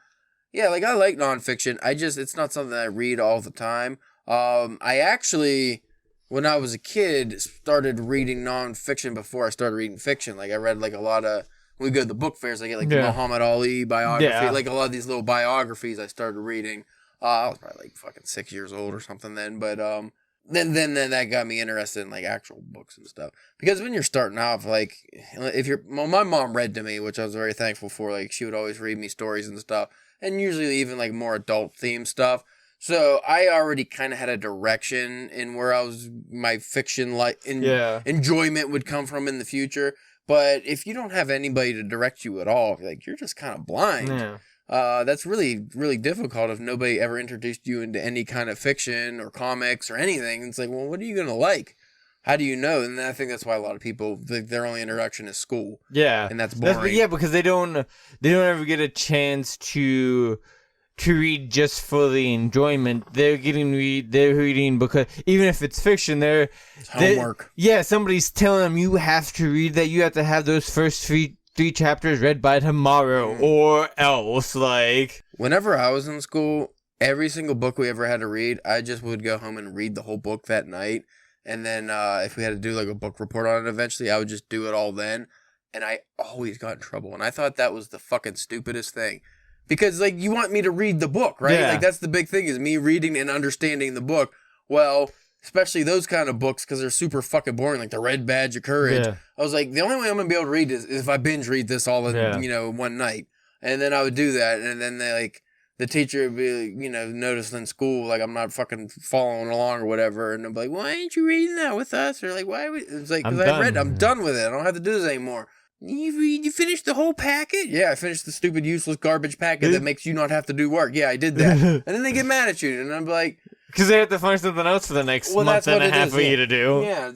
yeah, like I like nonfiction. It's not something I read all the time. I actually, when I was a kid, started reading nonfiction before I started reading fiction. Like I read like a lot of. When we go to the book fairs, I get like the Muhammad Ali biography, like a lot of these little biographies I started reading. I was probably like fucking 6 years old or something then, but then that got me interested in like actual books and stuff. Because when you're starting off, like my mom read to me, which I was very thankful for. Like she would always read me stories and stuff, and usually even like more adult themed stuff. So I already kind of had a direction in where my fiction enjoyment would come from in the future. But if you don't have anybody to direct you at all, like you're just kind of blind. Yeah. That's really, really difficult if nobody ever introduced you into any kind of fiction or comics or anything. It's like, well, what are you going to like? How do you know? And I think that's why a lot of people, their only introduction is school. Yeah. And that's boring. Because they don't ever get a chance to read just for the enjoyment. They're reading because even if it's fiction, it's homework. Somebody's telling them you have to read that. You have to have those first three chapters read by tomorrow or else. Like, whenever I was in school, every single book we ever had to read, I just would go home and read the whole book that night. And then if we had to do like a book report on it eventually, I would just do it all then. And I always got in trouble. And I thought that was the fucking stupidest thing. Because, like, you want me to read the book, right? Yeah. Like, that's the big thing, is me reading and understanding the book. Well, especially those kind of books, because they're super fucking boring, like the Red Badge of Courage. Yeah. I was like, the only way I'm going to be able to read is if I binge read this all in, one night. And then I would do that. And then, the teacher would be, noticing in school, like, I'm not fucking following along or whatever. And I'm like, why ain't you reading that with us? Or, like, why? It's like, because I'm done with it. I don't have to do this anymore. You finished the whole packet? Yeah, I finished the stupid, useless garbage packet that makes you not have to do work. Yeah, I did that. And then they get mad at you, and I'm like... Because they have to find something else for the next month and a half for you to do. Yeah,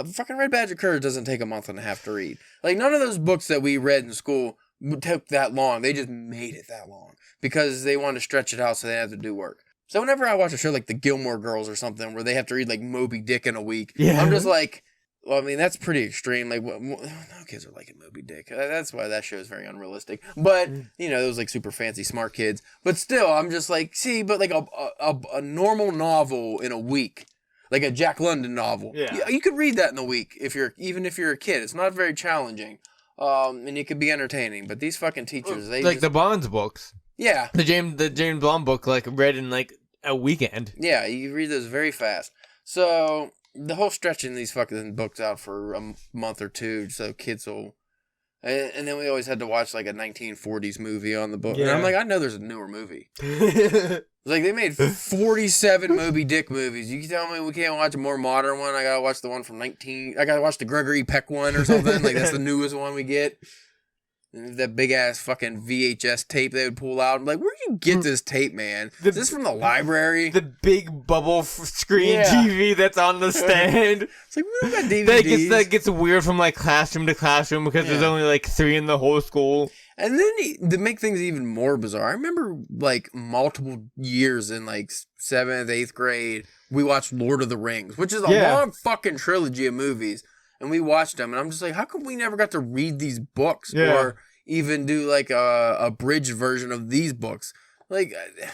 fucking Red Badge of Courage doesn't take a month and a half to read. Like, none of those books that we read in school took that long. They just made it that long. Because they wanted to stretch it out so they didn't have to do work. So whenever I watch a show like The Gilmore Girls or something, where they have to read, like, Moby Dick in a week, I'm just like... Well, I mean, that's pretty extreme. Like, no kids are liking Moby Dick. That's why that show is very unrealistic. But, those like super fancy smart kids. But still, I'm just like, see, but like a normal novel in a week, like a Jack London novel, you could read that in a week even if you're a kid. It's not very challenging, and it could be entertaining. But these fucking teachers, they like the Bonds books. Yeah, the James Bond book, like read in like a weekend. Yeah, you read those very fast. So the whole stretching these fucking books out for a month or two, so kids will. And then we always had to watch like a 1940s movie on the book. Yeah. And I'm like, I know there's a newer movie. Like they made 47 Moby Dick movies. You tell me we can't watch a more modern one? I gotta watch the one from I gotta watch the Gregory Peck one or something. Like that's the newest one we get. That big ass fucking VHS tape they would pull out. I'm like, where'd you get this tape, man? Is this from the library? The big bubble screen TV that's on the stand. It's like, we don't got DVDs. That gets weird from like classroom to classroom because there's only like 3 in the whole school. And then to make things even more bizarre, I remember like multiple years in like 7th, 8th grade, we watched Lord of the Rings, which is a long fucking trilogy of movies. And we watched them, and I'm just like, how come we never got to read these books or even do like a abridged version of these books? Like, it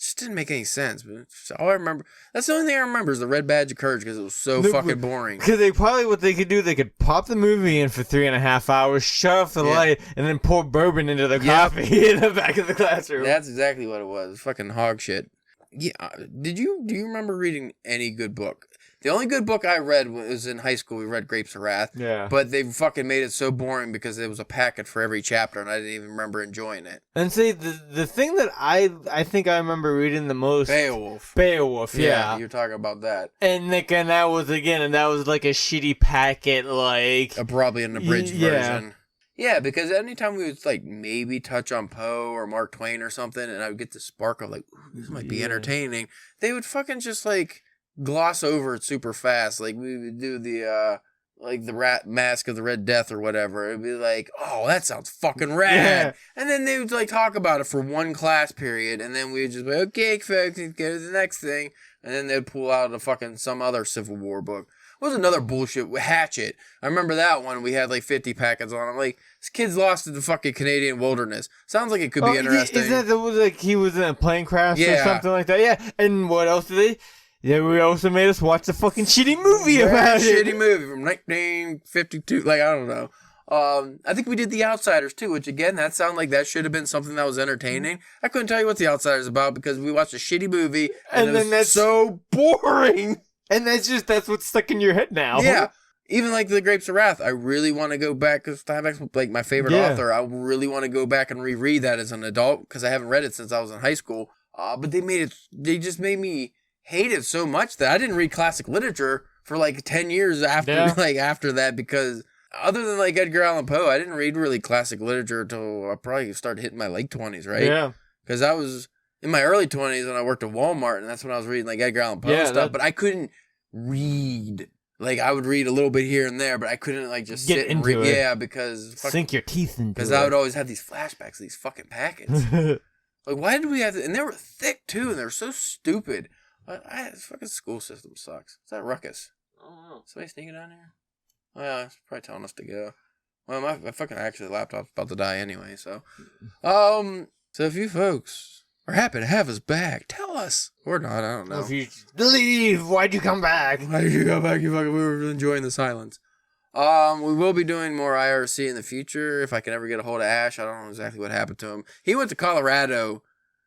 just didn't make any sense. But all I remember, that's the only thing I remember is the Red Badge of Courage because it was so fucking boring. Because what they could do, they could pop the movie in for 3.5 hours, shut off the light, and then pour bourbon into the coffee in the back of the classroom. That's exactly what it was. It was fucking hog shit. Yeah. Do you remember reading any good book? The only good book I read was in high school. We read Grapes of Wrath. Yeah. But they fucking made it so boring because it was a packet for every chapter, and I didn't even remember enjoying it. And see, the thing that I think I remember reading the most... Beowulf, yeah. You're talking about that. And that was like a shitty packet, like... Probably an abridged version. Yeah, because anytime we would like maybe touch on Poe or Mark Twain or something, and I would get the spark of like, ooh, this might be entertaining, they would fucking just like... gloss over it super fast. Like we would do the rat mask of the Red Death or whatever. It'd be like, oh, that sounds fucking rad. And then they would like talk about it for one class period, and then we would just be okay, folks, let's go to the next thing. And then they'd pull out some other Civil War book. What was another bullshit? Hatchet. I remember that one. We had like 50 packets on it. Like, this kid's lost in the fucking Canadian wilderness. Sounds like it could be interesting. Is that like he was in a plane crash or something like that? Yeah. And what else did they? Yeah, we also made us watch a fucking shitty movie about it. Shitty movie from 1952. Like, I don't know. I think we did The Outsiders, too, which, again, that sounded like that should have been something that was entertaining. I couldn't tell you what The Outsiders is about because we watched a shitty movie, and then that's so boring. And that's what's stuck in your head now. Yeah. Even like The Grapes of Wrath, I really want to go back, because Steinbeck's like my favorite author. I really want to go back and reread that as an adult, because I haven't read it since I was in high school. But they just made me... hate it so much that I didn't read classic literature for like 10 years after that, because other than like Edgar Allan Poe, I didn't read really classic literature until I probably started hitting my late 20s, right? Yeah. Because I was in my early 20s and I worked at Walmart, and that's when I was reading like Edgar Allan Poe stuff, but I couldn't read. Like, I would read a little bit here and there, but I couldn't like just sit and read. Yeah, because sink your teeth into it. Because I would always have these flashbacks, these fucking packets. Like, why did we have to? And they were thick too, and they were so stupid. This fucking school system sucks. Is that Ruckus? I don't know. Somebody sneaking down here? Oh, yeah, it's probably telling us to go. Well, my fucking laptop's about to die anyway, so. So if you folks are happy to have us back, tell us. Or not, I don't know. If you leave, why'd you come back? Why did you come back? We were enjoying the silence. We will be doing more IRC in the future. If I can ever get a hold of Ash, I don't know exactly what happened to him. He went to Colorado.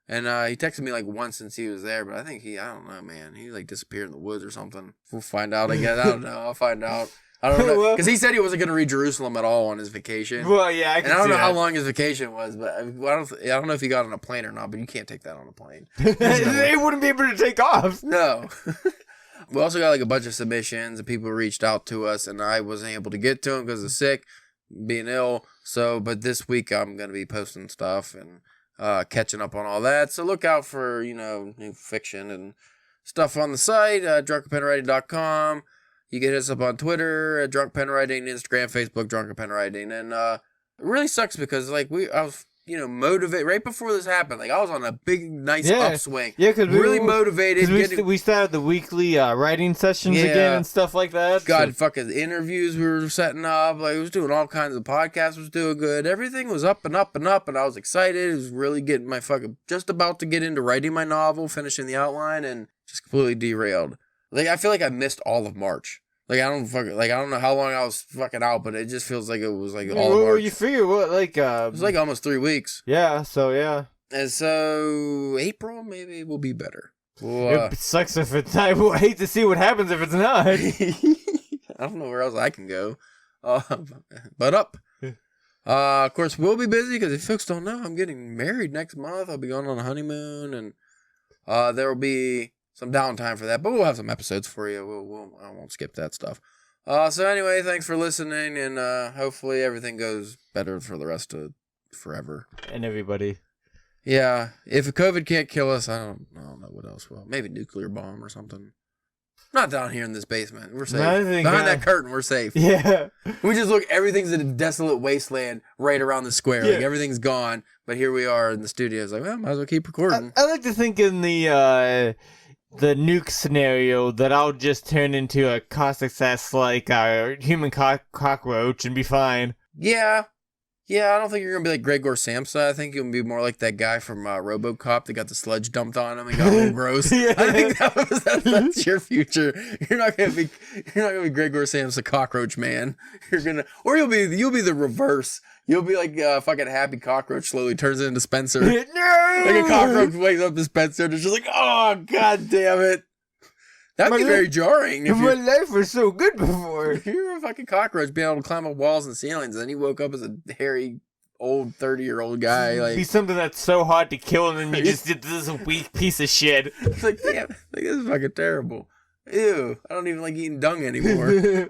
And he texted me like once since he was there, but I think I don't know, man. He like disappeared in the woods or something. We'll find out, I guess. I don't know. I'll find out. I don't know. Because he said he wasn't going to read Jerusalem at all on his vacation. Well, yeah, I don't know how long his vacation was, but I don't know if he got on a plane or not, but you can't take that on a plane. They wouldn't be able to take off. No. We also got like a bunch of submissions, and people reached out to us, and I wasn't able to get to them because of sick, being ill. So, but this week I'm going to be posting stuff and catching up on all that. So look out for, new fiction and stuff on the site, drunkenpenwriting.com. You can hit us up on Twitter at Drunk Pen Writing, Instagram, Facebook, Drunken Pen Writing. And it really sucks because like I was motivate right before this happened. Like I was on a big, nice upswing. Yeah, because really motivated. We started the weekly writing sessions again and stuff like that. Fucking interviews we were setting up. Like, I was doing all kinds of podcasts. Was doing good. Everything was up and up and up, and I was excited. It was really getting just about to get into writing my novel, finishing the outline, and just completely derailed. Like I feel like I missed all of March. Like I don't know how long I was fucking out, but it just feels like it was like all March. You figure what it was like almost 3 weeks. Yeah, so yeah. And so April maybe will be better. It sucks if it's not. We'll hate to see what happens if it's not. I don't know where else I can go. But up. Of course, we'll be busy because if folks don't know, I'm getting married next month. I'll be going on a honeymoon, and there will be some downtime for that, but we'll have some episodes for you. I won't skip that stuff. So anyway, thanks for listening, and hopefully everything goes better for the rest of forever. And everybody. Yeah, if COVID can't kill us, I don't know what else will. Maybe nuclear bomb or something. Not down here in this basement. We're safe. Behind that curtain, we're safe. Yeah. We just look, everything's in a desolate wasteland right around the square. Yeah. Like, everything's gone, but here we are in the studio. It's like, well, might as well keep recording. I like to think in the nuke scenario that I'll just turn into a caustic cess like a human cockroach and be fine. Yeah, I don't think you're going to be like Gregor Samsa. I think you'll be more like that guy from RoboCop that got the sludge dumped on him and got a little gross. Yeah. I think that's your future. You're not going to be Gregor Samsa cockroach man. You'll be the reverse. You'll be like a fucking happy cockroach slowly turns into Spencer. No! Like a cockroach wakes up to Spencer and it's just like, oh, god damn it. That'd be very jarring. My life was so good before. If you were a fucking cockroach being able to climb up walls and ceilings, and then you woke up as a hairy, old 30-year-old guy. Like, be something that's so hard to kill, and then you just did this weak piece of shit. It's like, damn, this is fucking terrible. Ew, I don't even like eating dung anymore.